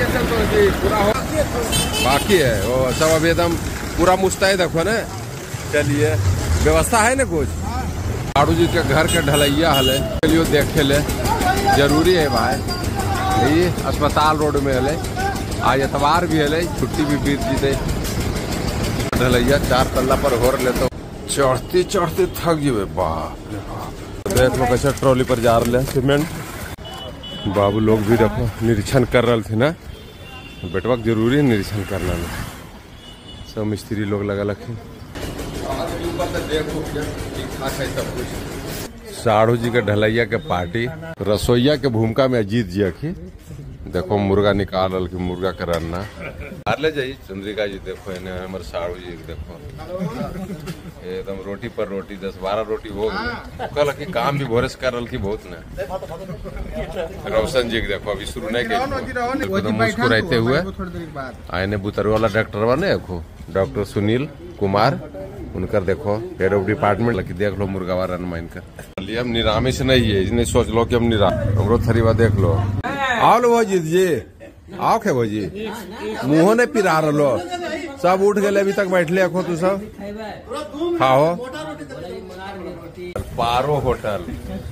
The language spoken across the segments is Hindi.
तो जी पूरा हो बाकी है वो सब अभी एकदम पूरा मुस्तैद देखो ना। चलिए व्यवस्था है ना कुछ। साड़ू जी के घर के ढलैया हले चलिए देखे ले जरूरी है भाई। ये अस्पताल रोड में हले आज एतवार भी हले छुट्टी भी बीत जी दे। ढलैया 4 तल्ला पर हो रहे तो चढ़ते चढ़ते थक जीवे बाप रे बाप। देख लो कैसे ट्रॉली पर जा रहे सीमेंट। बाबू लोग भी देखो निरीक्षण कर रहे थे ना। बेटवा जरूरी निरीक्षण करना में सब मिस्त्री लोग लगा लखिन। सब कुछ साड़ू जी के ढलैया के पार्टी रसोईया के भूमिका में अजीत जी अखी देखो मुर्गा निकाल रहा कि मुर्गा का रन्ना हार ले जाइए। चंद्रिका जी देखो इन्हें हमारे साड़ू जी देखो एकदम रोटी पर रोटी 10-12 रोटी हो गई। कल की काम भी भोरे से कर रहा की बहुत न। रोशन जी देखो अभी शुरू नहीं किया मुस्कुराते हुए आने बुतर वाला डॉक्टर ने देखो डॉक्टर सुनील कुमार उनकर देखो हेड ऑफ डिपार्टमेंट लगी देख लो मुर्गा रन माइन कर हम निरामी से नहीं है इसने सोच लो कि हम हमरो थरीवा देख लो। आओ लो भोजी जी आओ खे भोजी मुँह ने पिरा लो सब उठ गए अभी तक बैठले अखो तू सब खाओ। पारो होटल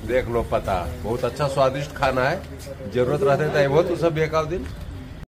देख लो पता बहुत अच्छा स्वादिष्ट खाना है। जरूरत रहते तो वो तू सब एक दिन